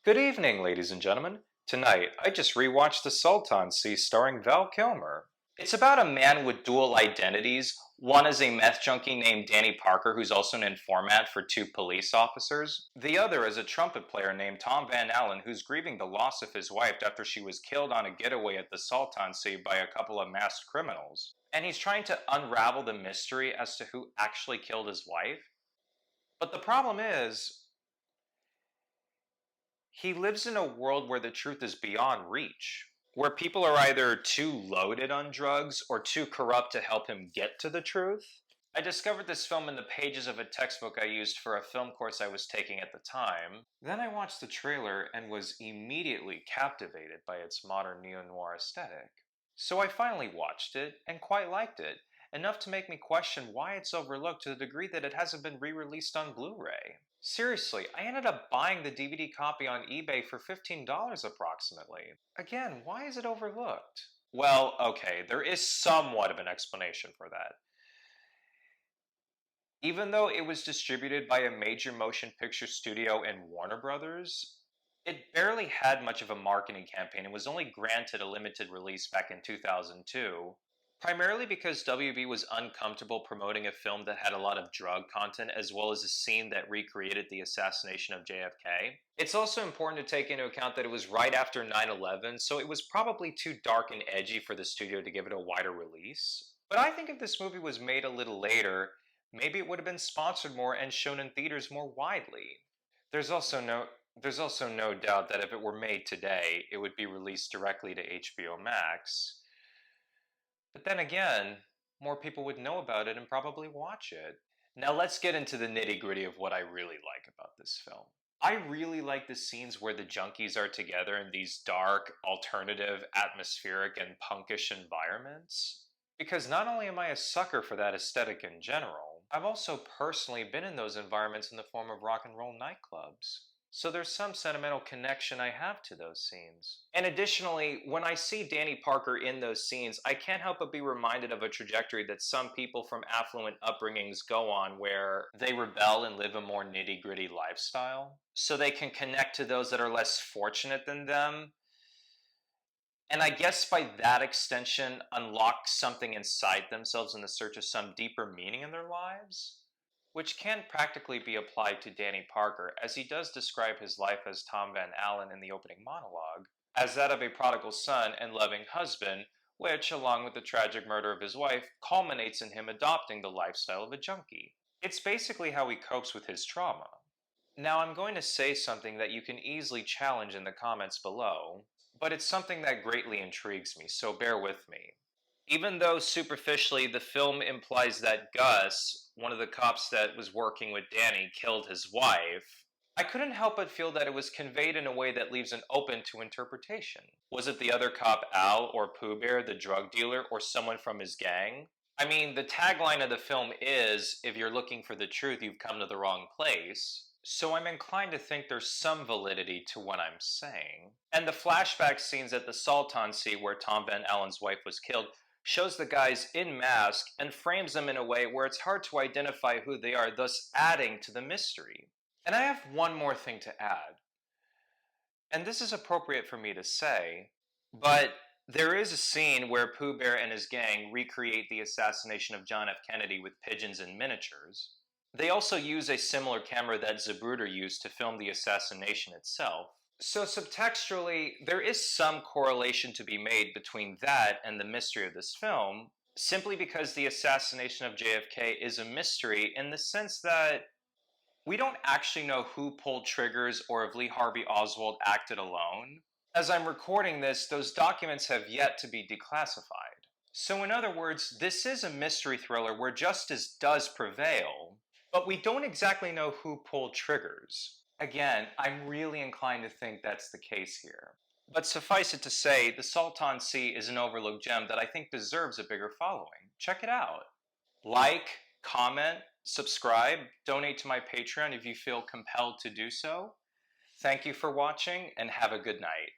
Good evening, ladies and gentlemen. Tonight, I just rewatched The Salton starring Val Kilmer. It's about a man with dual identities. One is a meth junkie named Danny Parker, who's also an informant for two police officers. The other is a trumpet player named Tom Van Allen, who's grieving the loss of his wife after she was killed on a getaway at the Salton Sea by a couple of masked criminals. And he's trying to unravel the mystery as to who actually killed his wife. But the problem is, he lives in a world where the truth is beyond reach, where people are either too loaded on drugs or too corrupt to help him get to the truth. I discovered this film in the pages of a textbook I used for a film course I was taking at the time. Then I watched the trailer and was immediately captivated by its modern neo-noir aesthetic. So I finally watched it and quite liked it, enough to make me question why it's overlooked to the degree that it hasn't been re-released on Blu-ray. Seriously, I ended up buying the DVD copy on eBay for $15 approximately. Again, why is it overlooked? Well, okay, there is somewhat of an explanation for that. Even though it was distributed by a major motion picture studio and Warner Brothers, it barely had much of a marketing campaign and was only granted a limited release back in 2002. Primarily because WB was uncomfortable promoting a film that had a lot of drug content as well as a scene that recreated the assassination of JFK. It's also important to take into account that it was right after 9/11, so it was probably too dark and edgy for the studio to give it a wider release. But I think if this movie was made a little later, maybe it would have been sponsored more and shown in theaters more widely. There's also no there's also no doubt that if it were made today, it would be released directly to HBO Max. But then again, more people would know about it and probably watch it. Now let's get into the nitty gritty of what I really like about this film. I really like the scenes where the junkies are together in these dark, alternative, atmospheric, and punkish environments. Because not only am I a sucker for that aesthetic in general, I've also personally been in those environments in the form of rock and roll nightclubs. So there's some sentimental connection I have to those scenes. And additionally, when I see Danny Parker in those scenes, I can't help but be reminded of a trajectory that some people from affluent upbringings go on where they rebel and live a more nitty gritty lifestyle so they can connect to those that are less fortunate than them. And I guess by that extension, unlock something inside themselves in the search of some deeper meaning in their lives, which can practically be applied to Danny Parker, as he does describe his life as Tom Van Allen in the opening monologue, as that of a prodigal son and loving husband, which, along with the tragic murder of his wife, culminates in him adopting the lifestyle of a junkie. It's basically how he copes with his trauma. Now, I'm going to say something that you can easily challenge in the comments below, but it's something that greatly intrigues me, so bear with me. Even though superficially the film implies that Gus, one of the cops that was working with Danny, killed his wife, I couldn't help but feel that it was conveyed in a way that leaves an open to interpretation. Was it the other cop Al or Pooh Bear, the drug dealer, or someone from his gang? I mean, the tagline of the film is, if you're looking for the truth, you've come to the wrong place. So I'm inclined to think there's some validity to what I'm saying. And the flashback scenes at the Salton Sea where Tom Van Allen's wife was killed shows the guys in mask and frames them in a way where it's hard to identify who they are, thus adding to the mystery. And I have one more thing to add, and this is appropriate for me to say, but there is a scene where Pooh Bear and his gang recreate the assassination of John F. Kennedy with pigeons and miniatures. They also use a similar camera that Zapruder used to film the assassination itself. So subtextually, there is some correlation to be made between that and the mystery of this film, simply because the assassination of JFK is a mystery in the sense that we don't actually know who pulled triggers or if Lee Harvey Oswald acted alone. As I'm recording this, those documents have yet to be declassified. So in other words, this is a mystery thriller where justice does prevail, but we don't exactly know who pulled triggers. Again, I'm really inclined to think that's the case here. But suffice it to say, the Salton Sea is an overlooked gem that I think deserves a bigger following. Check it out. Like, comment, subscribe, donate to my Patreon if you feel compelled to do so. Thank you for watching and have a good night.